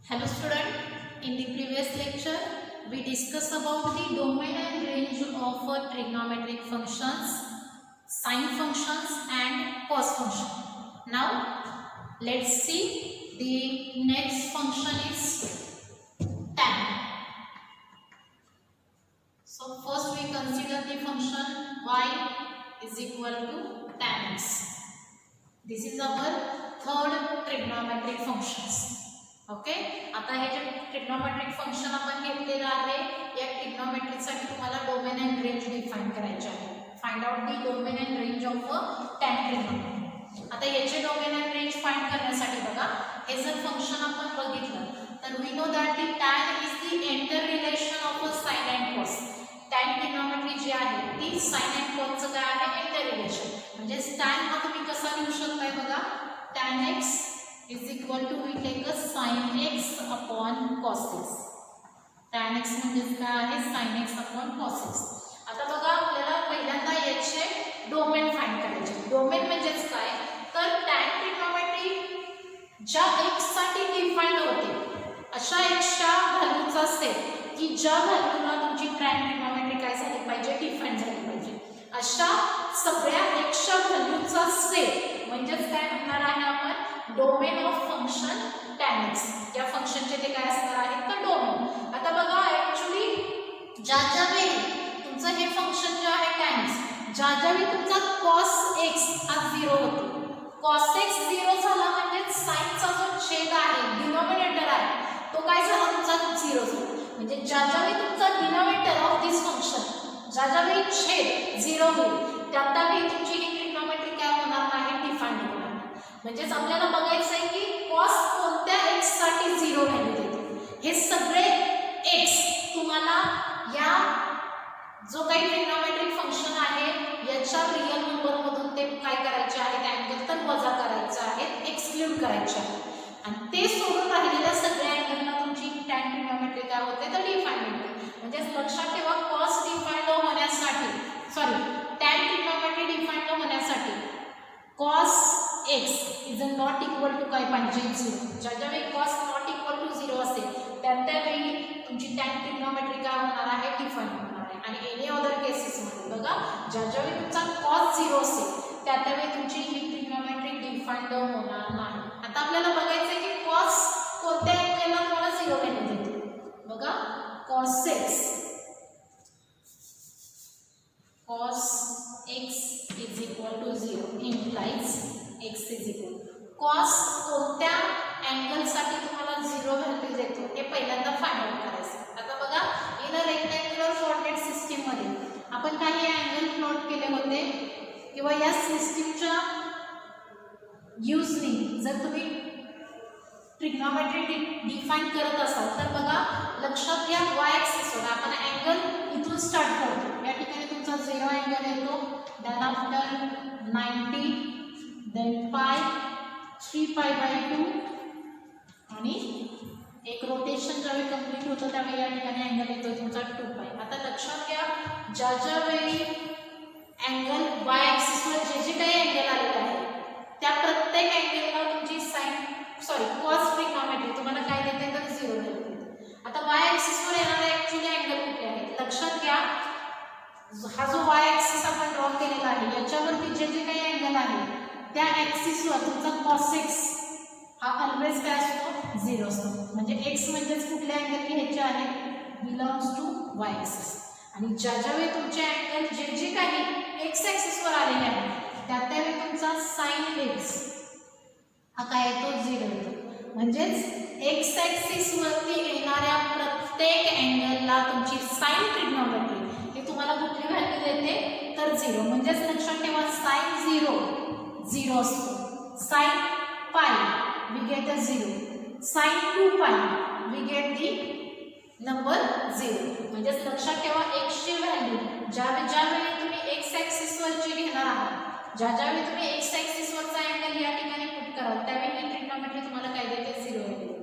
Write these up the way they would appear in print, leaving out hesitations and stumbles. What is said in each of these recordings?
Hello student, in the previous lecture we discussed about the domain and range of trigonometric functions, sine functions and cos function. Now let's see the next function is tan. So first we consider the function y is equal to tan x. This is our third trigonometric functions. Okay आता हे जे trigonometric function आपण घेतलेलं आहे या trigonometric साठी तुम्हाला domain end range define करायचे आहे. Find out the domain end range of tan trigonometry. आता याचे डोमेन एंड रेंज फाइंड करण्यासाठी बघा हे जर फंक्शन आपण बघितलं तर we know that the tan is the interrelation of sin and cos. tan trigonometry जी आहे ती sin and cos चं काय आहे इंटर रिलेशन. म्हणजे tan हा तुम्ही कसा लिहू शकताय बघा tan x is equal to we take a sin x upon cos x. tan x म्हणजे काय आहे sin x upon cos x. आता बघा आपल्याला पहिल्यांदा याचे डोमेन फाइंड करायचे. डोमेन म्हणजेच काय तर tan ट्रिग्नोमेट्री ज्या x साठी डिफाइंड होते अशा x च्या व्हॅल्यूचा सेट की ज्या व्हॅल्यूला तुमची tan ट्रिग्नोमेट्री काय झाली पाहिजे डिफाइंड झाली पाहिजे अशा सगळ्या x च्या व्हॅल्यूचा सेट म्हणजेच काय म्हणणार आहे आपण domain of function tan x. या फंक्शनचे ते काय असणार आहे तर डोमेन. आता बघा ऍक्च्युअली ज्या वेळी तुमचं हे फंक्शन जे आहे tan x ज्या वेळी तुमचा cos x हा 0 होतो. cos x 0 झाला म्हणजे sin चा जो छेद आहे डिनॉमिनेटर आहे तो काय झाला तुमचा 0 झाला. म्हणजे ज्या वेळी तुमचा डिनॉमिनेटर ऑफ दिस फंक्शन ज्या वेळी छेद 0 होईल त्यावेळी तुमची ही ट्रिग्नोमेट्री काय होणार नाही डिफाइंड होणार. म्हणजेच आपल्याला बघायचं आहे की cos कोणत्या x साठी 0 व्हॅल्यू देते. हे सगळे x तुम्हाला या जो काही ट्रिग्नोमेट्रिक फंक्शन आहे याच्या रियल नंबर मधून ते काय करायचे आहे अँगल तर वजा करायचे आहेत एक्सक्लूड करायचे आहे आणि ते सोडून राहिलेल्या सगळ्या अँगलला तुमची tan ट्रिग्नोमेट्री काय होते तर डिफाइंड होते. म्हणजे लक्षात ठेवा cos डिफाइंड होण्यासाठी tan ट्रिग्नोमेट्री डिफाइंड होण्यासाठी cos x is not equal to काय पाहिजे 0. ज्यावेळी cos not equal to 0 असेल त्यावेळी तुमची tan ट्रिग्नोमेट्री काय होणार आहे डिफाइन होणार आहे. आणि एनी अदर केसेस मध्ये बघा ज्यावेळी तुमचा cos 0 असेल त्यावेळी तुमची ही ट्रिग्नोमेट्री डिफाइंड होणार नाही. आता आपल्याला बघायचं आहे की cos कोणत्या अँगलला तुम्हाला 0 व्हॅल्यू देते. बघा cos x is equal to 0 implies x is equal cos कोणत्या अँगल साठी तुम्हाला 0 व्हॅल्यू देतो हे पहिल्यांदा फाइंड आउट करायचं. आता बघा in a rectangular coordinate system मध्ये आपण काही अँगल प्लॉट केले होते किंवा या सिस्टीमच्या युजनी जर तुम्ही ट्रिग्नोमेट्री डिफाइन करत असाल तर बघा लक्षात घ्या y ऍक्सिस वर आपण अँगल इथून स्टार्ट करतो. या ठिकाणी तुमचा 0 अँगल येतो देन आफ्टर 90 देन पाय 3π/2 आणि एक रोटेशन ज्यावेळी कंप्लीट होतं त्यावेळी या ठिकाणी अँगल येतो तुमचा 2π. आता लक्षात घ्या ज्या वेळी अँगल y ऍक्सिस वर जे काही अँगल आलेले आहे त्या प्रत्येक अँगलला तुमची cos ट्रिग्नोमेट्री तुम्हाला काय देते तर 0 देते. आता y ऍक्सिस वर येणारे ऍक्च्युअली अँगल कुठले आहेत लक्षात घ्या. हा जो y ऍक्सिस आपण ड्रॉ केलेला आहे याच्यावरती जे काही अँगल आहे त्या ऍक्सिस वर तुमचा cos x हा ऑलवेज काय असतो 0 असतो. म्हणजे x म्हणजेच कुठले अँगल घ्यायचे आहेत बिलॉंग्स टू y ऍक्सिस. आणि ज्यावेळी तुमचे अँगल जे काही x ऍक्सिस वर आलेले आहेत त्यावेळी तुमचा sin x हा काय येतो 0 येतो. म्हणजेच x ऍक्सिस वरती येणाऱ्या प्रत्येक अँगलला तुमची sin ट्रिग्नोमेट्री हे तुम्हाला कुठली व्हॅल्यू देते तर 0. म्हणजेच लक्षात ठेवा sin 0 असतो. sin π we get a 0. sin 2π we get the number 0. म्हणजेच लक्षात ठेवा x ची व्हॅल्यू ज्यावेळी तुम्ही x ऍक्सिस वरची घेणार आहात ज्यावेळी तुम्ही x ऍक्सिस वरचा अँगल या ठिकाणी पुट कराल त्यावेळी ही ट्रिग्नोमेट्री तुम्हाला काय देते 0 येते.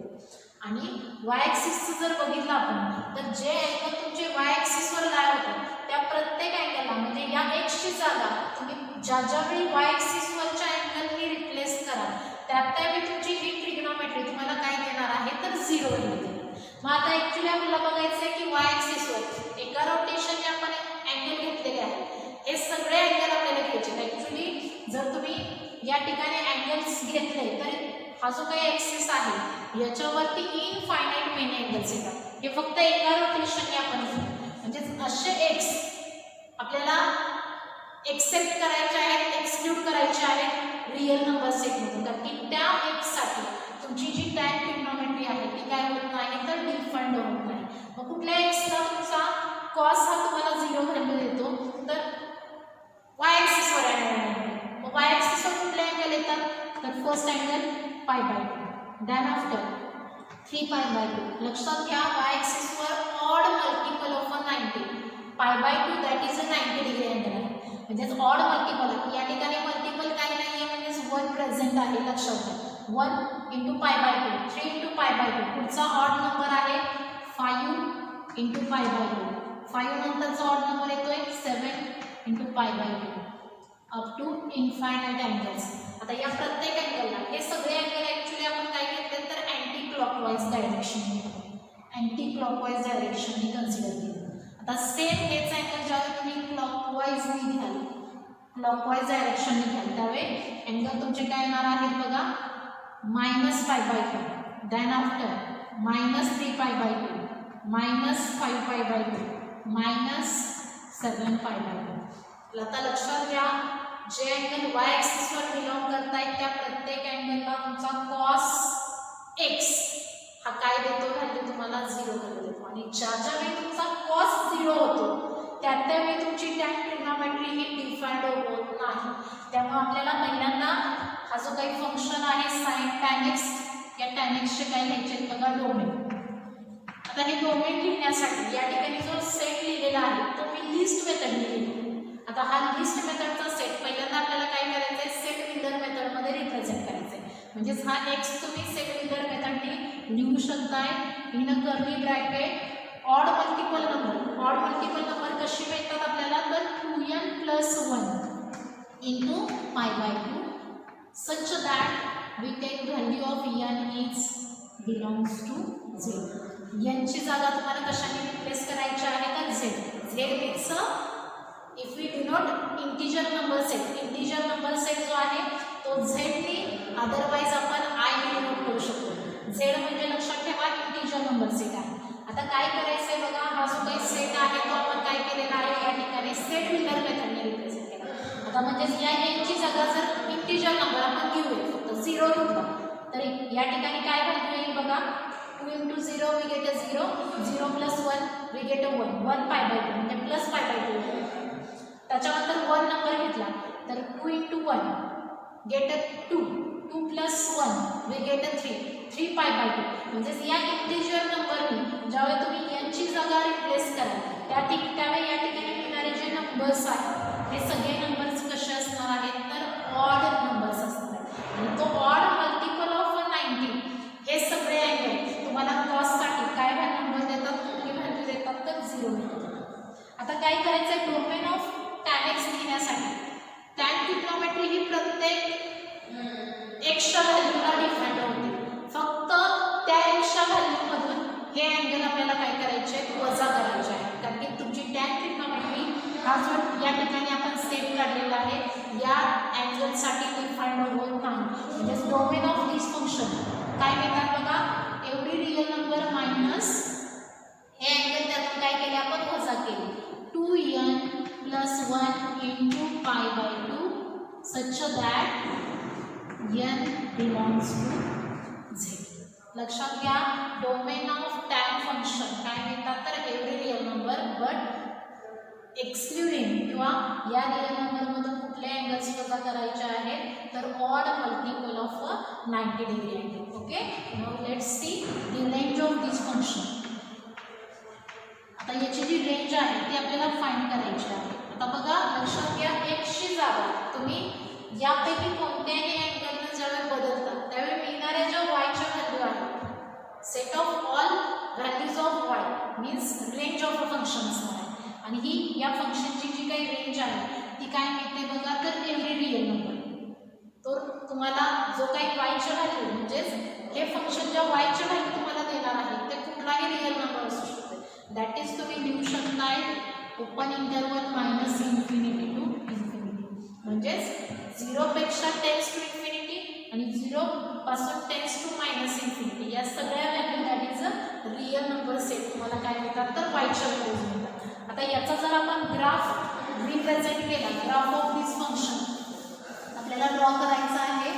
आणि y ऍक्सिसचं जर बघितलं आपण तर जे अँगल तुमचे y ऍक्सिस वर लाय होतात त्या प्रत्येक अँगलला म्हणजे या x ची जागा तुम्ही ज्यावेळी y ऍक्सिस वरच्या अँगलनी रिप्लेस कराल त्यावेळी तुमची ही ट्रिग्नोमेट्री तुम्हाला काय देणार आहे तर 0 जर तुम्ही या ठिकाणी अँगल्स घेतले तर हा जो काही ॲक्सिस आहे याच्यावरती इनफायनाईट मेनी अँगल्स येतात. हे फक्त एका रोटेशनने आपण घेऊ. म्हणजेच असे एक्स आपल्याला एक्सेप्ट करायचे आहेत, एक्सक्लूड करायचे आहेत रिअल नंबर सेटमधून, कारण की त्या एक्ससाठी तुमची जी टॅन ट्रिग्नोमेट्री आहे ती काय होत नाही तर डिफाइंड होत नाही. मग कुठल्या एक्सला तुमचा कॉस हा तुम्हाला 0 व्हॅल्यू देतो तर वाय ॲक्सिसवर अँगल. मग वाय ॲक्सिसवर कुठले अँगल येतात तर फर्स्ट अँगल π/2, देन आफ्टर 3π/2. लक्षात घ्या वाय ॲक्सिसवर odd multiple of 90. π/2 that is a 90 degree angle आहे. म्हणजेच ऑड मल्टिपल या ठिकाणी मल्टिपल काही नाही आहे म्हणजेच 1 प्रेझेंट आहे. लक्षात घ्या 1 × π/2, 3 × π/2. पुढचा ऑड नंबर आहे 5 × π/2. 5 नंतरचा ऑड नंबर येतोय 7 × π/2 अप टू इनफायनाईट अँगल्स. आता या प्रत्येक अँगलला हे सगळे अँगल ॲक्च्युली आपण काय घेतले तर anti clockwise direction, anti clockwise डायरेक्शनने कन्सिडर केलं. आता सेम हेच अँगल ज्यावेळी तुम्ही क्लॉकवाईजने घ्याल, क्लॉकवाईज डायरेक्शनने घ्याल त्यावेळी अँगल तुमचे काय येणार आहेत बघा -π/2, देन आफ्टर -3π/2, -5π/2, -7π/2. आता लक्षात घ्या जे अँगल वाय ॲक्सिसवर बिलॉंग करतायत त्या प्रत्येक अँगलला तुमचा कॉस एक्स हा काय देतो व्हॅल्यू तुम्हाला 0 व्हॅल्यू देतो. आणि ज्या वेळी तुमचा कॉस 0 होतो त्यावेळी तुमची टॅन ट्रिग्नोमेट्री ही डिफाइंड होत नाही. त्यामुळे आपल्याला पहिल्यांदा हा जो काही फंक्शन आहे साइन टॅन एक्स, या टॅन एक्सचे काय लिहायचे बघा डोमेन. आता हे डोमेन लिहिण्यासाठी या ठिकाणी जो सेट लिहिलेला आहे तो मी लिस्ट मेथडने लिहितो. आता हा लिस्ट मेथडचा सेट पहिल्यांदा आपल्याला काय करायचं आहे सेट विलर मेथडमध्ये रिप्रेझेंट करायचं आहे. म्हणजेच हा एक्स तुम्ही सेट विलर मेथडने लिहू शकताय in a curly bracket odd multiple number. Odd multiple number कशी मिळतात आपल्याला तर 2n + 1 × π/2 such that we take value of n is belongs to 0. n ची जागा तुम्हाला कशाने रिप्लेस करायची आहे तर z. z means if we do not integer number set, integer number set जो आहे तो z ने अदरवाइज आपण i ने डिनोट करू शकतो. z म्हणजे लक्षात ठेवा इंटिजर नंबर सेट आहे. आता काय करायचंय बघा हा जो काही सेट आहे तो आपण काय केलेला आहे या ठिकाणी सेट विलर मेथडने रिप्रेझेंट केला. आता म्हणजे या n ची जागा जर इंटिजर नंबर आपण घेऊया फक्त 0 घेतला तर या ठिकाणी काय व्हॅल्यू येईल बघा 2 × 0 we get a 0, 0 + 1 we get a 1, 1π/2 म्हणजे +π/2. त्याच्यानंतर 1 नंबर घेतला तर 2 × 1 get a 2, 2 + 1 we get a 3, 3π/2. म्हणजे या इंटिजर नंबरने ज्यावेळी तुम्ही n ची जागा रिप्लेस कराल त्यावेळी या ठिकाणी मिळणारे जे नंबर्स आहेत हे सगळे नंबर्स कसे असणार आहेत तर ऑड नंबर्स असणार आहेत. आणि तो ऑड मल्टिपल ऑफ 90 हे सगळे अँगल तुम्हाला कॉससाठी काय नंबर देतात कुठली व्हॅल्यू देतात तर 0 देतात. आता काय करायचं आहे डोमेन ऑफ टॅन एक्स लिहिण्यासाठी टॅन ट्रिग्नोमेट्री ही प्रत्येक एक्सच्या व्हॅल्यूला डिफाइंड होते. फक्त त्या एक्सच्या व्हॅल्यूमधून हे अँगल आपल्याला काय करायचे आहेत वजा करायचे आहे. कारण की तुमची टॅन ट्रिग्नोमेट्री हा जो या ठिकाणी आपण सेट काढलेला आहे या अँगलसाठी डिफाइंड होत नाही. म्हणजे डोमेन ऑफ दिस फंक्शन काय मिळतात बघा एवढी रिअल नंबर मायनस हे अँगल त्यातून काय केले आपण वजा केले 2n + 1 × π/2 such that n belongs to z. लक्षात घ्या डोमेन ऑफ टॅन फंक्शन काय मिळतात तर एवढे रिअल नंबर बट एक्सक्लुडिंग किंवा या रिअल नंबरमधून कुठले अँगल्स वजा करायचे आहेत तर odd multiple of 90 degree angle. Okay now let's see the range of this function. आता याची जी रेंज आहे ती आपल्याला फाइंड करायची आहे. आता बघा लक्षात घ्या एक्सची जागा तुम्ही यापैकी कोणत्याही अँगलने ज्यावेळी बदलता त्यावेळी मिळणाऱ्या ज्या वायच्या व्हॅल्यू आहेत set of all values of Y means range of a function असणार आहे. आणि ही या फंक्शनची जी काही रेंज आहे ती काय मिळते बघा तर एव्हरी रिअल नंबर. तो तुम्हाला जो काही वायच्या व्हॅल्यू म्हणजेच हे फंक्शन ज्या वायच्या व्हॅल्यू तुम्हाला देणार आहे ते कुठलाही रिअल नंबर असू शकते. दॅट इज तुम्ही लिहू शकताय ओपन इंटरवल -∞ to ∞. म्हणजेच 0 पेक्षा टेन्स टू इन्फिनिटी आणि 0 पासून टेन्स टू मायनस इन्फिनिटी या सगळ्या value that is a real number set तुम्हाला काय मिळतात तर वायच्या व्हॅल्यूज मिळतात. आता याचा जर आपण ग्राफ रिप्रेझेंट केला, ग्राफ ऑफ दिस फंक्शन आपल्याला ड्रॉ करायचा आहे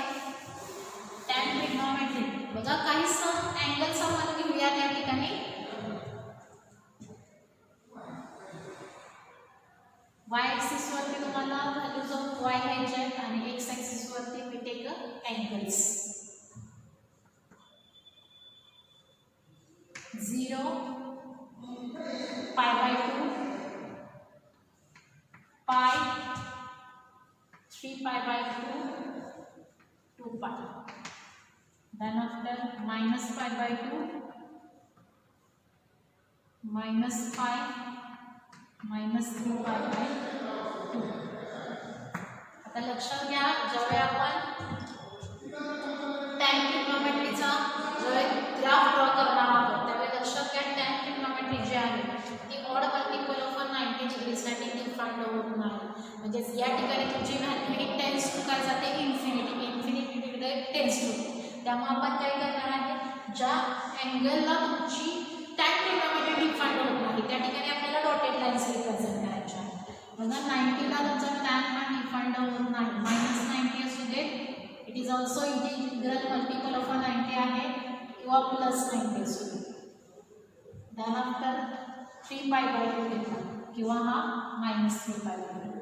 टॅन ट्रिग्नोमेट्री. बघा काही सम अँगल्स आपण घेऊया या ठिकाणी. y ऍक्सिस वरती तुम्हाला व्हॅल्यूज ऑफ y घ्यायचे आहेत आणि x ऍक्सिस वरती we take अँगल्स 0 π/2 पाय 3π/2 2π. Then after minus π/2 minus pi minus 3π/2. आता लक्षात घ्या ज्यावेळी आपण टॅन ट्रिग्नोमेट्रीचा ग्राफ ड्रॉ करणार आहोत त्यावेळी लक्षात घ्या टॅन ट्रिग्नोमेट्री जी आहे ती ऑड मल्टिपल ऑफ 90 डिग्रीसाठी डिफाइंड होत नाही. म्हणजे या ठिकाणी तुमची व्हॅल्यू ही टेन्स टू काय जाते infinity, infinity degree tends to. त्यामुळे आपण काय करणार आहे ज्या अँगलला तुमची टॅन ट्रिग्नोमेट्री डिफाइंड होत नाही त्या ठिकाणी आपल्याला डॉटेड लाईन्स रिप्रेझेंट करायच्या आहेत. बघा 90 ला तुमचा टॅन हा डिफाइंड होत नाही, -90 असू दे, it is also integral multiple of 90 आहे किंवा +90 असू दे. देन आफ्टर 3π/2 घेतला किंवा हा -3π/2.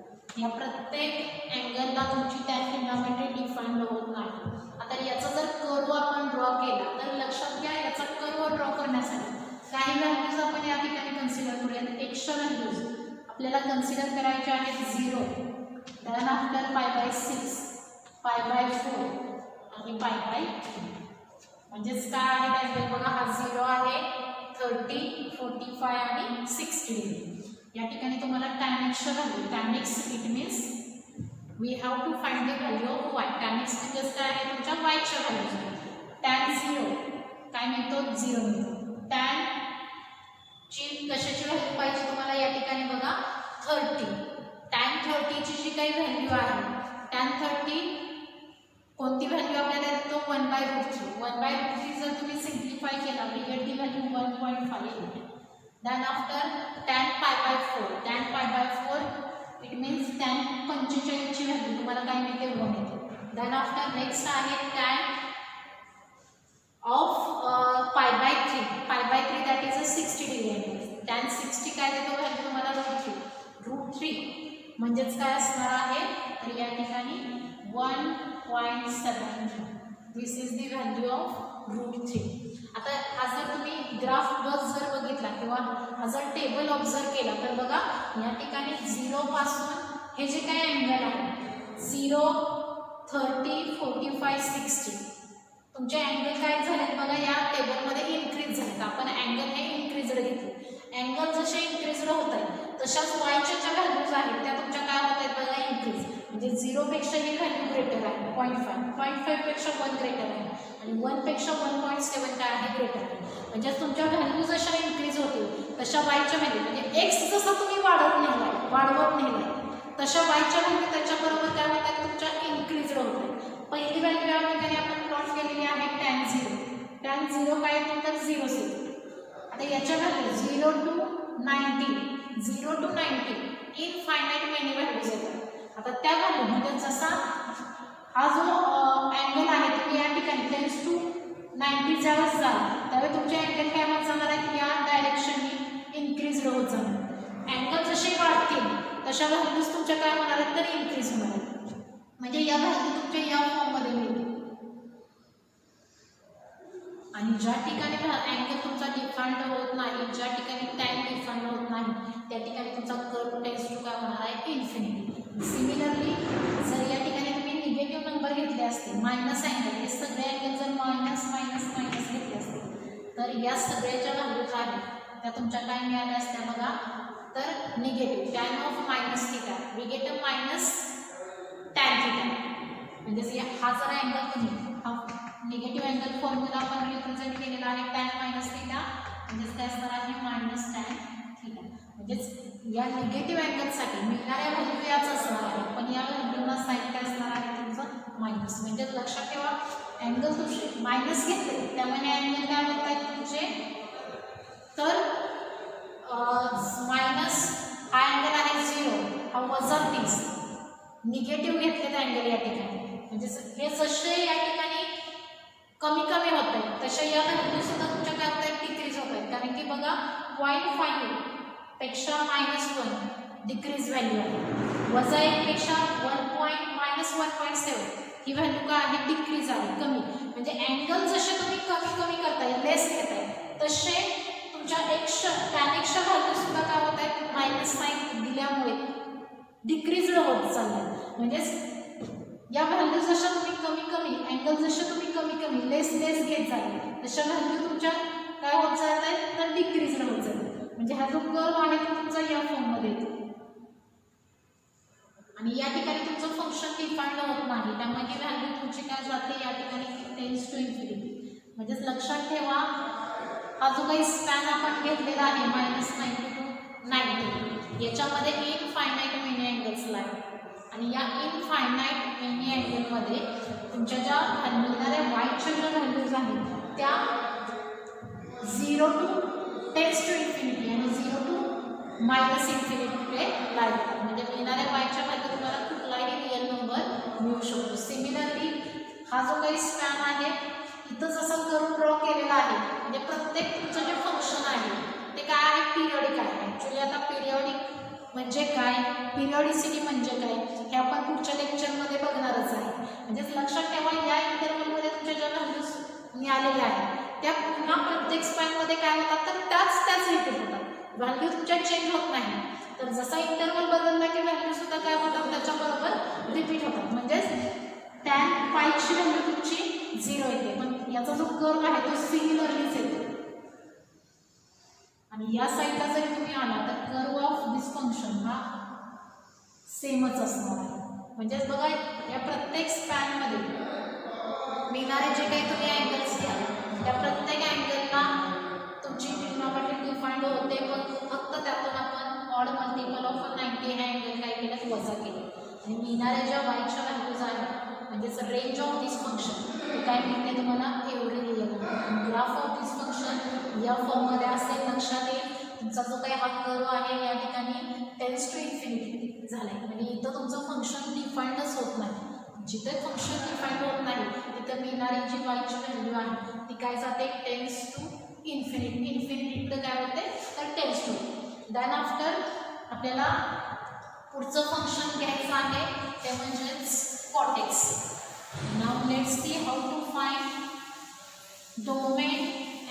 या प्रत्येक अँगलला तुमची टॅन ट्रिग्नोमेट्री डिफाइंड होत नाही. आता याचा जर कर्व आपण ड्रॉ केला तर लक्षात घ्या याचा कर्व ड्रॉ करण्यासाठी काही व्हॅल्यूज आपण या ठिकाणी कन्सिडर करूयात. एक्स्ट्रा व्हॅल्यूज आपल्याला कन्सिडर करायचे आहेत 0, देन आफ्टर π/6, π/4 आणि π/3. म्हणजेच काय आहे अँगल बघा हा 0 आहे, 30, 45 आणि 60 डिग्री. या ठिकाणी तुम्हाला tan x value, tan x it means we have to find the value of y. tan x म्हणजे काय आहे तुमच्या y च्या व्हॅल्यूज. tan 0 काय मिळतो 0 मिळतो. tan ची कशाची व्हॅल्यू पाहिजे तुम्हाला या ठिकाणी बघा 30. tan 30 ची जी काही व्हॅल्यू आहे tan 30 कोणती व्हॅल्यू आपल्याला येतो 1/√3. 1/√3 जर तुम्ही सिम्प्लिफाय केला we get the value 1.5. Then after tan π/4, tan π/4 it means tan 45 ची व्हॅल्यू तुम्हाला काय मिळते 1 येते. देन आफ्टर नेक्स्ट आहे tan of π/3, π/3 that is a 60 degree. tan 60 काय देतो व्हॅल्यू तुम्हाला √3 म्हणजेच काय असणार आहे तर या ठिकाणी 1.7. दिस इज दी व्हॅल्यू ऑफ √3. आता हा जर तुम्ही ग्राफ जर बघितला किंवा हा जर टेबल ऑब्झर्व केला तर बघा या ठिकाणी 0 पासून हे जे काही अँगल आहे 0, 30, 45, 60 तुमचे अँगल काय झालेत बघा या टेबलमध्ये इन्क्रीज झालेत. आपण अँगल हे इन्क्रीजड घेतले. अँगल जसे इन्क्रीजड होत आहेत तशाच वायच्या ज्या व्हॅल्यूज आहेत त्या तुमच्या काय होत आहेत बघा इन्क्रीज. म्हणजे 0 पेक्षा ही व्हॅल्यू ग्रेटर आहे 0.5 पेक्षा 1 ग्रेटर आहे आणि 1 पेक्षा 1.7 काय आहे ग्रेटर आहे. म्हणजे तुमच्या व्हॅल्यू जशा इन्क्रीज होतील तशा वायच्या व्हॅल्यू म्हणजे एक्स जसा तुम्ही वाढवत नेलाय तशा वायच्या व्हॅल्यू त्याच्याबरोबर काय होत आहेत तुमच्या इन्क्रीज होत आहेत. पहिली व्हॅल्यू या ठिकाणी आपण प्लॉट केलेली आहे tan 0. tan 0 काय येतो तर 0 येतो. आता याच्या value 0 to 90 infinite many values येतात. आता त्या व्हॅल्यू म्हणजे जसा हा जो अँगल आहे तुम्ही या ठिकाणी टेन्स टू 90 ज्यावेळेस जाल त्यावेळी तुमचे अँगल काय होत जाणार आहेत या डायरेक्शननी इन्क्रीज होत जाणार. अँगल जसे वाढतील तशा व्हॅल्यूज तुमच्या काय होणार आहेत तर इन्क्रीज होणार आहेत. म्हणजे या व्हॅल्यू तुमच्या या फॉर्ममध्ये मिळतील. आणि ज्या ठिकाणी अँगल तुमचा डिफाइंड होत नाही ज्या ठिकाणी टाइम डिफाइंड होत नाही त्या ठिकाणी तुमचा कर्व टेन्स टू काय होणार आहे इन्फिनिटी. सिमिलरली जर या ठिकाणी तुम्ही निगेटिव्ह नंबर घेतले असते मायनस अँगल हे सगळे अँगल जर मायनस घेतले असते तर या सगळ्याच्या व्हॅल्यूज आहेत त्या तुमच्या काय मिळाल्या असत्या बघा तर negative tan of -θ we get a tan θ. म्हणजे हा जर अँगल तुम्ही हा निगेटिव्ह अँगल फॉर्म्युला आपण रिप्रेझेंट केलेला आहे tan -θ म्हणजेच काय असणार आहे tan θ. म्हणजेच या निगेटिव्ह अँगलसाठी मिळणाऱ्या व्हॅल्यू याच असणार आहे, पण या व्हॅल्यूला साईन काय असणार आहे तुमचं मायनस. म्हणजे लक्षात ठेवा अँगल तुमचे मायनस घेतले त्यामुळे अँगल काय होत आहेत तुमचे, तर मायनस हा अँगल आहे 0, हा वजा 30. निगेटिव्ह घेतलेत अँगल या ठिकाणी, म्हणजे हे जसे या ठिकाणी कमी कमी होत आहेत तसे या व्हॅल्यू सुद्धा तुमच्या काय होत आहेत डिक्रीज होत आहेत. कारण की बघा 0.5 पेक्षा -1 डिक्रीज व्हॅल्यू आहे, वजा 1 पेक्षा -1.7 ही व्हॅल्यू काय आहे डिक्रीज आहे, कमी. म्हणजे अँगल जसे तुम्ही कमी कमी करताय लेस घेताय तसे तुमच्या टॅनच्या व्हॅल्यू सुद्धा काय होत आहेत मायनस साईन दिल्यामुळे डिक्रीज होत चालतात. म्हणजेच या व्हॅल्यू जशा तुम्ही कमी कमी अँगल जसे तुम्ही कमी कमी लेस लेस घेत जाल तशा व्हॅल्यू तुमच्या काय होत जात आहेत तर डिक्रीज होत जातात. म्हणजे हा जो कर्व आहे तो तुमचा या फॉर्ममध्ये येतो आणि या ठिकाणी तुमचं फंक्शन डिफाईन होत नाही, त्यामुळे ही व्हॅल्यू तुमची काय जाते या ठिकाणी टेन्स टू इन्फिनिटी. म्हणजेच लक्षात ठेवा हा जो काही स्पॅन आपण घेतलेला आहे -90 to 90 याच्यामध्ये इनफायनाईट मेनी अँगल्स आहेत आणि या इनफायनाईट मेनी अँगलमध्ये तुमच्या ज्या मिळणाऱ्या वायच्या ज्या व्हॅल्यूज आहेत त्या 0 to टेन्स टू इन्फिनिटी आणि 0 to -इन्फिनिटीकडे लागतात. म्हणजे मिळणाऱ्या वायच्या व्हॅल्यू तुम्हाला कुठलाही रिअल नंबर मिळू शकतो. सिमिलरली हा जो काही स्पॅन आहे इथं जसं करून ड्रॉ केलेला आहे, म्हणजे प्रत्येक तुमचं जे फंक्शन आहे ते काय आहे पिरियडिक आहे. ॲक्च्युली आता पिरियडिक म्हणजे काय, पिरियडिसिटी म्हणजे काय हे आपण पुढच्या लेक्चरमध्ये बघणारच आहे. म्हणजेच लक्षात ठेवा या इंटरव्हलमध्ये तुमच्या ज्या व्हॅल्यूज मिळालेल्या आहेत त्या पुन्हा प्रत्येक स्पॅनमध्ये काय होतात तर त्याच रिपीट होतात, व्हॅल्यू तुमच्या चेंज होत नाही. तर जसा इंटरव्हल बदलला की व्हॅल्यू सुद्धा काय होतात त्याच्याबरोबर रिपीट होतात. म्हणजेच टॅन पायची व्हॅल्यू तुमची 0 येते, पण याचा जो कर्व आहे तो सिमिलरलीच येतो. आणि या साईडला जरी तुम्ही आला तर कर्व ऑफ दिस फंक्शन हा सेमच असणार आहे. म्हणजेच बघा या प्रत्येक स्पॅनमध्ये मिळणारे जे काही तुम्ही अँगल्स घ्या त्या प्रत्येक अँगलला तुमची ट्रिग्नोमेट्री डिफाईंड होते, पण फक्त त्यातून आपण ऑड मल्टिपल ऑफ 90 हे अँगल काय केलं वजा केले आणि मिळणाऱ्या ज्या वायच्या व्हॅल्यूज आहेत म्हणजेच रेंज ऑफ दिस फंक्शन ते काय मिळते तुम्हाला एवढे real. Graph of this function या फॉर्ममध्ये असेल लक्षात येईल. तुमचा जो काही हा कर्व आहे या ठिकाणी टेन्स टू इन्फिनिटी झाला आहे, म्हणजे इथं तुमचं फंक्शन डिफाईंडच होत नाही. जिथे फंक्शन डिफाईंड होत नाही तिथे मिळणारी जी वायची व्हॅल्यू आहे ती काय जाते टेन्स टू इन्फिनिटी. इन्फिनिटीकडे काय होते तर टेन्स टू. देन आफ्टर आपल्याला पुढचं फंक्शन घ्यायचं आहे ते म्हणजेच cot x. Now let's see how to find domain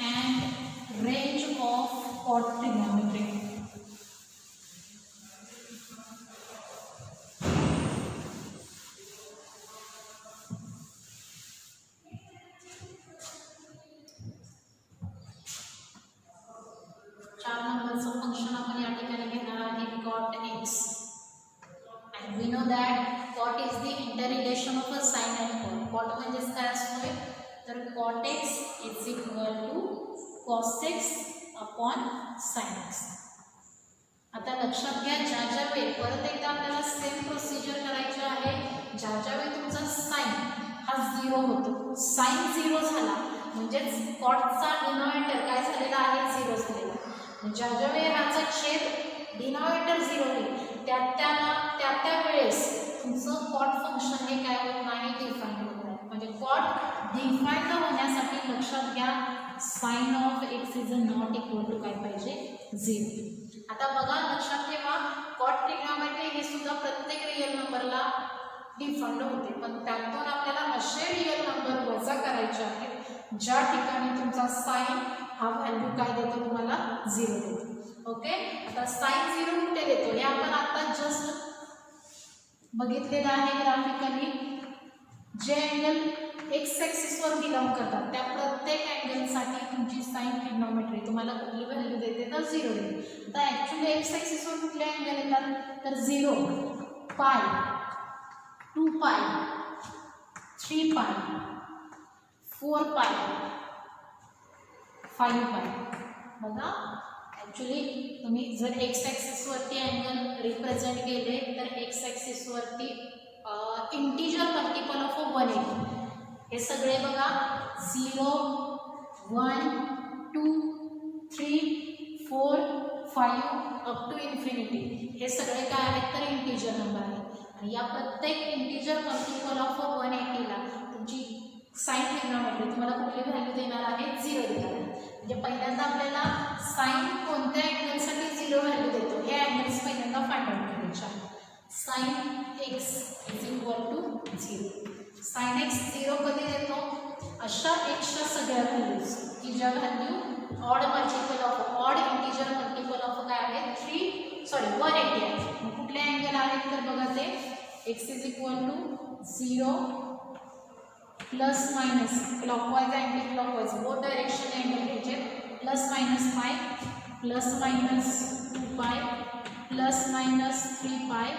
and range of cot trigonometry. We know that cot is the interrelation of a sine and cot. Cot म्हणजेच काय असते तर cot x is equal to cos x upon sin x. आता लक्षात घ्या ज्या वेळी परत एकदा आपल्याला सेम प्रोसिजर करायची आहे. ज्या वेळी तुमचा साइन हा 0 होतो, साइन 0 झाला म्हणजेच कॉटचा डिनॉमिनेटर काय झालेला आहे 0 झालेला. ज्या वेळी ह्याचा छेद डिनॉमिनेटर 0 होईल त्या वेळेस तुमचं कॉट फंक्शन हे काय होत नाही डिफाईंड होत नाही. म्हणजे कॉट डिफाईंड होण्यासाठी लक्षात घ्या sine of x is not equal to काय पाहिजे 0. आता बघा लक्षात ठेवा कॉट ट्रिग्नोमेट्री हे सुद्धा प्रत्येक रिअल नंबरला डिफाईंड होते, पण त्यातून आपल्याला असे रिअल नंबर वजा करायचे आहेत ज्या ठिकाणी तुमचा साइन हा व्हॅल्यू काय देतो तुम्हाला 0 देतो. ओके, आता साइन 0 कुठे देतो हे आपण आता जस्ट बघितलेलं आहे ग्राफिकली. जे अँगल एक्स ॲक्सिसवर बिलॉंग करतात त्या प्रत्येक अँगलसाठी तुमची साइन ट्रिग्नोमेट्री तुम्हाला कुठली व्हॅल्यू देते तर 0 देते. आता ॲक्च्युली एक्स ॲक्सिसवर कुठले अँगल येतात तर 0, पाय, 2 पाय, 3 पाय, 4 पाय, 5 पाय. बघा ॲक्च्युली तुम्ही जर एक्स ॲक्सिसवरती अँगल रिप्रेझेंट केले तर एक्स ॲक्सिसवरती इंटिजर मल्टिपल ऑफ 180 हे सगळे बघा 0 1 2 3 4 5 अप टू इन्फिनिटी हे सगळे काय आहेत तर इंटिजर नंबर आहेत आणि या प्रत्येक इंटिजर मल्टिपल ऑफ 180 ला तुमची साइन ट्रिग्नोमेट्री तुम्हाला कुठली व्हॅल्यू देणार आहे 0 देणार आहे म्हणजे पहिल्यांदा आपल्याला साइन कोणत्या अँगलसाठी 0 व्हॅल्यू देतो हे अँगल्स पहिल्यांदा फाइंड आउट करायचे आहे sine x is equal to 0 sine x 0 कधी देतो अशा xच्या सगळ्या व्हॅल्यूज की ज्या value odd multiple of odd integer multiple of काय आहे 180 आहे कुठले अँगल आहेत तर बघा ते x is equal to 0 plus minus clockwise anti clockwise both direction angle घ्यायचे plus minus pi plus minus 2 pi plus minus 3 पाय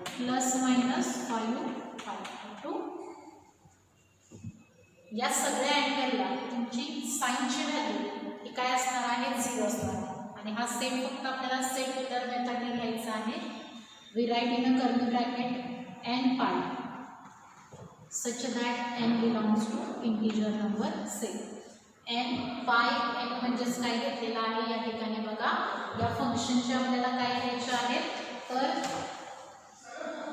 प्लस माइनस 5 पाय टू या सगळ्या अँगलला तुमची साइनची व्हॅल्यू ही काय असणार आहे 0 असणार आहे आणि हा सेम फक्त आपल्याला सेट मेथड मेथडने घ्यायचा आहे we write in a curly bracket n pi such that n belongs to integer number same n pi n म्हणजेच काय घेतलेला आहे या ठिकाणी बघा या फंक्शनचे आपल्याला काय घ्यायचे आहे तर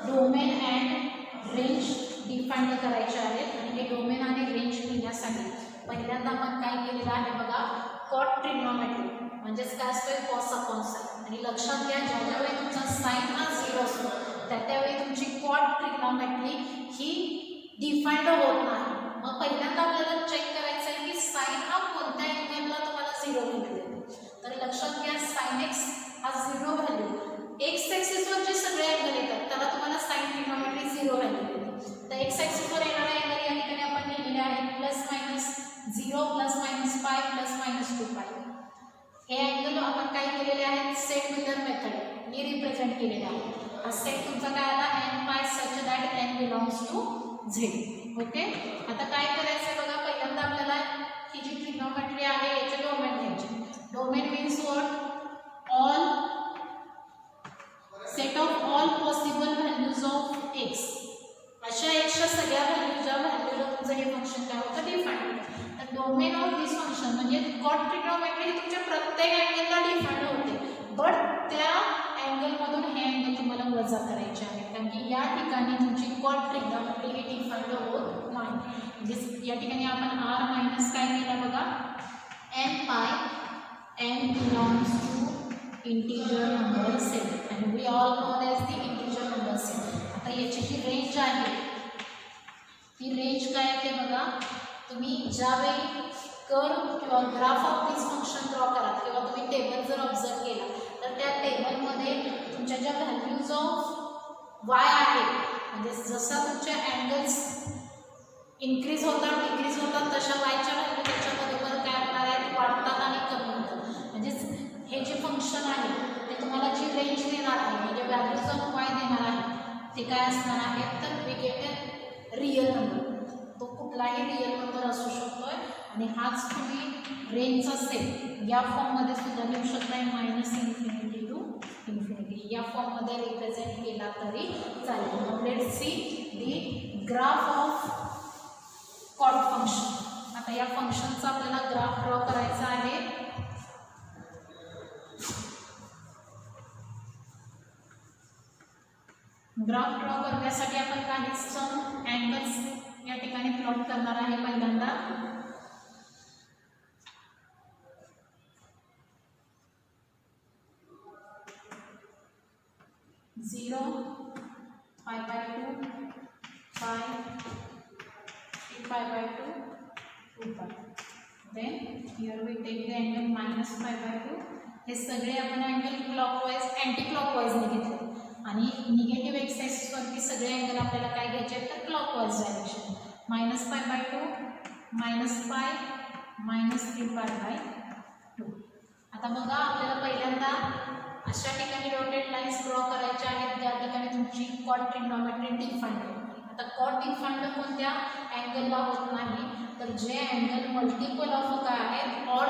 डोमेन अँड रेंज डिफाइन करायचे आहेत आणि हे डोमेन आणि रेंज घेण्यासाठी पहिल्यांदा आपण काय केलेलं आहे बघा कॉट ट्रिग्नोमेट्री म्हणजेच काय असतं कॉस अपॉन साइन आणि लक्षात घ्या ज्यावेळी तुमचा साइन हा 0 असतो त्यावेळी तुमची कॉट ट्रिग्नोमेट्री ही डिफाइंड होत नाही मग पहिल्यांदा आपल्याला चेक करायचं आहे की साइन हा कोणत्या अँगलला तुम्हाला 0 व्हॅल्यू देतो तर लक्षात घ्या साइन x हा 0 व्हॅल्यू x ॲक्सिसवर जे सगळे अँगल येतात त्याला तुम्हाला साइन ट्रिग्नोमेट्री 0 व्हॅल्यू देते तर x ॲक्सिसवर येणारा अँगल या ठिकाणी आपण लिहिलेले आहे plus minus 0 plus minus pi plus minus 2 पाय हे अँगल आपण काय केलेले आहेत सेट मेथड मेथडने रिप्रेझेंट केलेले आहे हा सेट तुमचा काय आला n pi such that n belongs to z okay आता काय करायचं बघा पहिल्यांदा आपल्याला ही जी ट्रिग्नोमेट्री आहे याचे डोमेन घ्यायचे domain means what all set of all possible values of x अशा xच्या सगळ्या व्हॅल्यू ज्या व्हॅल्यूला तुमचं हे फंक्शन काय होतं डिफाइन तर डोमेन ऑफ दिस फंक्शन म्हणजे कॉट ट्रिग्नोमेट्री तुमच्या प्रत्येक अँगलला डिफाइन होते बट त्या अँगलमधून हे अँगल तुम्हाला वजा करायचे आहे कारण की या ठिकाणी तुमची कॉट ट्रिग्नोमेट्री ही डिफाइन होत नाही म्हणजे या ठिकाणी आपण r मायनस काय केलं बघा n pi n belongs to integer number set आणि we all know as the integer number set आता याची जी रेंज आहे ती रेंज काय आहे ते बघा तुम्ही ज्यावेळी कर्व किंवा graph of this function draw करा किंवा तुम्ही टेबल जर ऑब्झर्व केला तर त्या टेबलमध्ये तुमच्या ज्या व्हॅल्यूज ऑफ y आहे म्हणजे जसा तुमच्या अँगल्स इन्क्रीज होतात डिक्रीज होतात तशा yच्या व्हॅल्यू त्याच्यामध्ये काय होणार आहेत वाढतात आणि कमी होतात म्हणजेच हे जे फंक्शन आहे ते तुम्हाला जी रेंज देणार आहे म्हणजे व्हॅल्यूज ऑफ y देणार आहे ते काय असणार आहे तर we get a real number तो कुठलाही रिअल नंबर असू शकतोय आणि हाच तुम्ही रेंजचा सेट या फॉर्ममध्ये सुद्धा लिहू शकताय मायनस इन्फिनिटी टू इन्फिनिटी या फॉर्ममध्ये रिप्रेझेंट केला तरी चालेल let's see the graph of cot function आता या फंक्शनचा आपल्याला ग्राफ ड्रॉ करायचा आहे ग्राफ ड्रॉ करण्यासाठी आपण काही सम अँगल्स या ठिकाणी प्लॉट करणार आहे पहिल्यांदा 0, pi by 2, pi, 3 pi by 2, 2 pi. Then here we take the angle minus pi by 2. हे सगळे आपण अँगल क्लॉकवाइज अँटी क्लॉकवाइज ने घेतले आणि निगेटिव्ह एक्स ॲक्सिस वरती सगळे अँगल आपल्याला काय घ्यायचे आहेत तर clockwise direction minus pi by 2 minus pi minus 3 pi by 2. आता बघा आपल्याला पहिल्यांदा अशा ठिकाणी डॉटेड लाईन्स ड्रॉ करायच्या आहेत ज्या ठिकाणी तुमची कॉट ट्रिग्नोमेट्री डिफाइंड होते. आता कॉट डिफाइंड कोणत्या अँगलला होत नाही तर जे अँगल मल्टिपल ऑफ काय आहेत odd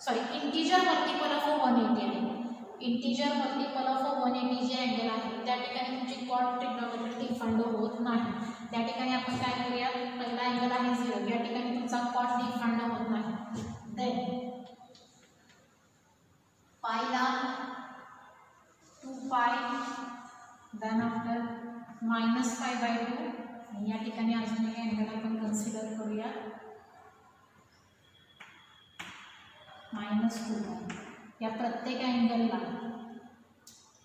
sorry integer multiple of 180 आहे. इंटिजर मल्टिपल ऑफ 180 जे अँगल आहे त्या ठिकाणी तुमची कॉट ट्रिग्नोमेट्री डिफाइंड होत नाही. त्या ठिकाणी आपण काय करूया, पहिला अँगल आहे 0, या ठिकाणी तुमचा कॉट डिफाइंड होत नाही. देन पायला 2 पाय, देन आफ्टर -π/2 आणि या ठिकाणी अजून एक अँगल आपण कन्सिडर करूया -2. या प्रत्येक अँगलला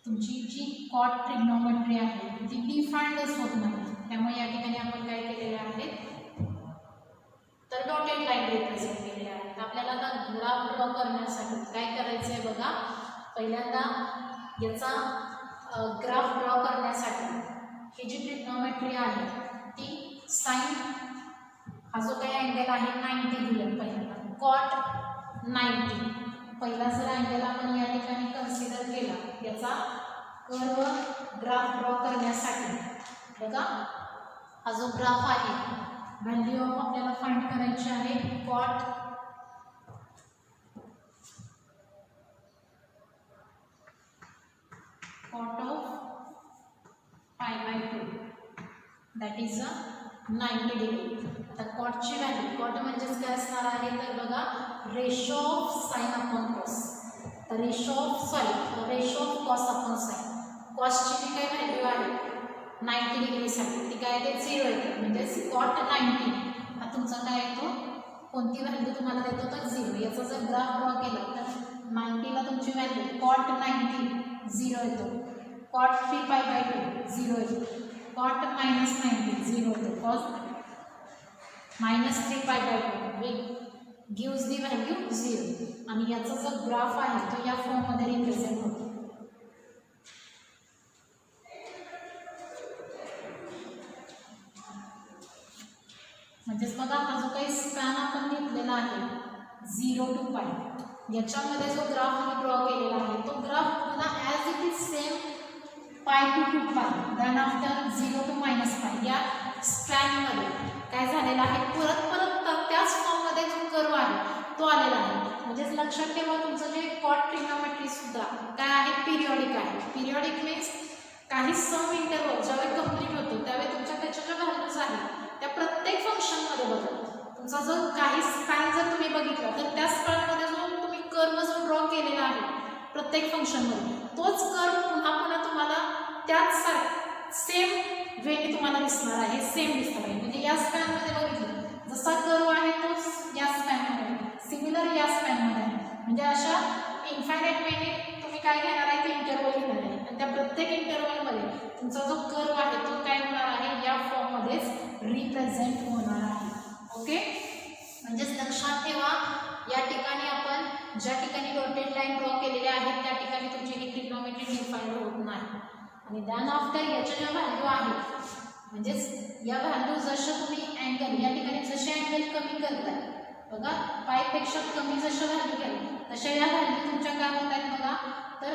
तुमची जी कॉट ट्रिग्नोमेट्री आहे ती डिफाइंडच होत नाही. त्यामुळे या ठिकाणी आपण काय केलेले आहे, तर डॉटेड लाईन रिप्रेझेंट केलेले आहेत. आपल्याला आता ग्राफ ड्रॉ करण्यासाठी काय करायचं आहे बघा, पहिल्यांदा याचा ग्राफ ड्रॉ करण्यासाठी ही जी ट्रिग्नोमेट्री आहे ती साइन हा जो काही अँगल आहे 90 दिलेला पहिल्यांदा, कॉट 90 पहिला जर अँगल आपण या ठिकाणी कन्सिडर केला याचा कर्व ग्राफ ड्रॉ करण्यासाठी बघा, हा जो ग्राफ आहे व्हॅल्यू ऑफ आपल्याला फाइंड करायची आहे cot of π/2 that is 90 degree. आता कॉटची व्हॅल्यू, कॉट म्हणजेच काय असणार आहे तर बघा ratio of sine upon cos, तर ratio of cos upon sine. कॉसची जी काही व्हॅल्यू आहे 90 डिग्रीसाठी ती काय ते 0 येते, म्हणजेच कॉट 90 हा तुमचा काय येतो, कोणती व्हॅल्यू तुम्हाला देतो तर 0. याचा जर ग्राफ ड्रॉ केला तर 90ला तुमची व्हॅल्यू कॉट 90 0 येतो, कॉट 3π/2 0 येतो, कॉट -90 0 येतो, कॉस -3π/2 गिव्स दी व्हॅल्यू 0. आणि याचा जो ग्राफ आहे तो या फॉर्ममध्ये रिप्रेझेंट होतो. म्हणजेच बघा हा जो काही स्पॅन आपण घेतलेला आहे 0 to π, याच्यामध्ये जो ग्राफ मी ड्रॉ केलेला आहे तो ग्राफ पुन्हा as it is same π to 2π, then after 0 to -π या स्पॅनमध्ये काय झालेलं आहे, परत त्याच फॉर्ममध्ये जो कर्व आहे तो आलेला आहे. म्हणजेच लक्षात ठेवा तुमचं जे कॉट ट्रिग्नोमेट्री सुद्धा काय आहे, पिरियॉडिक आहे. पिरियॉडिक मीन्स काही सम इंटरवल ज्यावेळी कंप्लीट होतो त्यावेळी तुमच्या त्याच्या ज्या व्हॅल्यूज आहेत त्या प्रत्येक फंक्शनमध्ये बदलतात. तुमचा जो काही स्पॅन जर तुम्ही बघितला तर त्या स्पॅनमध्ये जो तुम्ही कर्व जो ड्रॉ केलेला आहे प्रत्येक फंक्शनमध्ये तोच कर्व पुन्हा तुम्हाला त्याच सेम वेने तुम्हाला दिसणार आहे, सेम दिसणार आहे. म्हणजे या स्पॅनमध्ये बघितलं जसा कर्व आहे तोच या स्पॅनमध्ये, सिमिलर या स्पॅनमध्ये आहे. म्हणजे अशा इन्फायनाईट वेने तुम्ही काय घेणार आहे ते इंटरवल घेणार आहे आणि त्या प्रत्येक इंटरवलमध्ये तुमचा जो कर्व आहे तो काय होणार आहे, या फॉर्ममध्येच रिप्रेझेंट होणार आहे. ओके, म्हणजेच लक्षात ठेवा या ठिकाणी आपण ज्या ठिकाणी डॉटेड लाईन ड्रॉ केलेल्या आहेत त्या ठिकाणी तुमची ही ट्रिग्नोमेट्री डिफाइंड होत नाही. आणि देन आफ्टर याच्या ज्या व्हॅल्यू आहेत म्हणजेच या व्हॅल्यू जसं तुम्ही अँगल या ठिकाणी जसे अँगल कमी करताय बघा, पायपेक्षा कमी जशा व्हॅल्यू केल्या तशा या व्हॅल्यू तुमच्या काय होत आहेत बघा, तर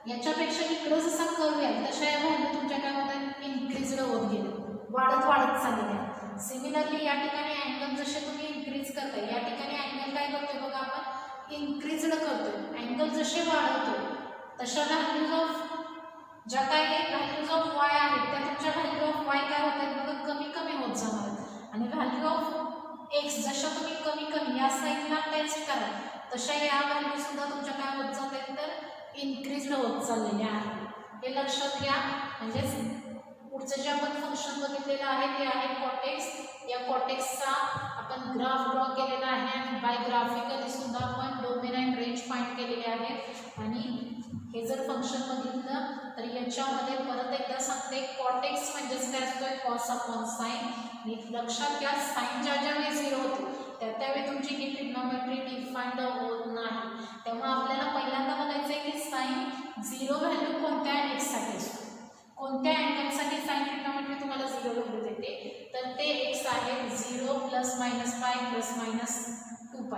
याच्यापेक्षा इकडं जसा कर्व आहे तशा या व्हॅल्यू तुमच्या काय होत आहेत, इन्क्रीज होत गेले, वाढत चाललेले आहेत. सिमिलरली या ठिकाणी अँगल जसे तुम्ही इन्क्रीज करताय या ठिकाणी अँगल काय करतोय बघा, आपण इन्क्रीज करतोय. अँगल जसे वाढवतोय तशा व्हॅल्यूज ऑफ ज्या काही व्हॅल्यूज ऑफ वाय आहेत त्या तुमच्या व्हॅल्यू ऑफ वाय काय होत आहेत बघा, कमी होत जाणार आहेत. आणि व्हॅल्यू ऑफ एक्स जशा तुम्ही कमी या साईडला टेस्ट करा तशा या व्हॅल्यू सुद्धा तुमच्या काय होत जात आहेत तर इन्क्रीज होत चाललेल्या आहेत. हे लक्षात घ्या. म्हणजेच पुढचं जे आपण फंक्शन बघितलेलं आहे ते आहे कॉटेक्स. या कॉटेक्सचा आपण ग्राफ ड्रॉ केलेला आहे आणि बाय ग्राफिकली सुद्धा आपण डोमेन अँड रेंज फाइंड केलेले आहेत. आणि हे जर फंक्शन बघितलं तर याच्यामध्ये परत एकदा सांगते कॉटेक्स म्हणजेच काय असतोय, कॉस अपॉन साइन. लक्षात घ्या साइन ज्यावेळी 0 होते त्यावेळी तुमची ही ट्रिग्नोमेट्री डिफाइंड होत नाही. त्यामुळे आपल्याला पहिल्यांदा बघायचं आहे की साइन 0 व्हॅल्यू कोणत्या एक्ससाठी असतो, कोणत्या अँगलसाठी साइन ट्रिग्नोमेट्री तुम्हाला 0 व्हॅल्यू देते तर ते एक्स आहे 0 +-π +-2π.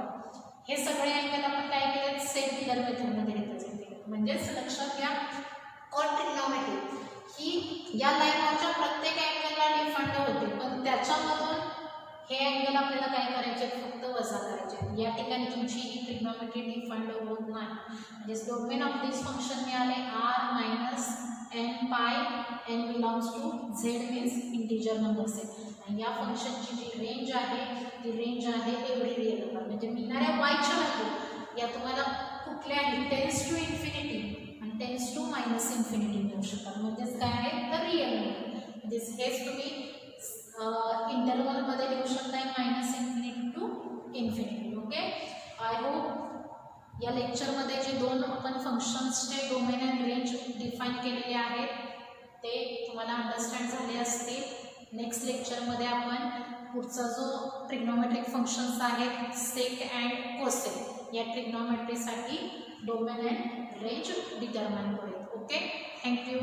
हे सगळे अँगल आपण काय केले, सेम फिगर मेथडमध्ये रिप्रेझेंट केले. म्हणजेच लक्षात घ्या कॉट ट्रिग्नोमेट्री ही या लाईनच्या प्रत्येक अँगलला डिफाइंड होते पण त्याच्यामधून हे अँगल रिअल आपल्याला काय करायचे, फक्त वजा करायचे. या ठिकाणी तुमची ही ट्रिग्नॉमेट्री डिफाइंड होत नाही. म्हणजे डोमेन ऑफ दिस फंक्शन मिळाले r minus n pi n belongs to z means integer number set. आणि या फंक्शनची जी रेंज आहे ती रेंज आहे एव्हरी रिअल नंबर. म्हणजे मिळणाऱ्या वायच्या व्हॅल्यू या तुम्हाला कुठल्याही टेन्स टू इन्फिनिटी आणि टेन्स टू मायनस इन्फिनिटी मिळू शकतात. म्हणजेच काय आहे तर रिअल नंबर. म्हणजेच हेच तुम्ही इंटरवलमध्ये लिहू शकताय minus infinity to infinity. Okay, I hope या लेक्चरमध्ये जे दोन आपण फंक्शन्सचे डोमेन अँड रेंज डिफाईन केलेले आहेत ते तुम्हाला अंडरस्टँड झाले असतील. नेक्स्ट लेक्चरमध्ये आपण पुढचा जो ट्रिग्नॉमेट्रिक फंक्शन्स आहेत सेक अँड कोसेक या ट्रिग्नॉमेट्रीसाठी डोमेन अँड रेंज डिटरमाइन करूया. Okay, thank you.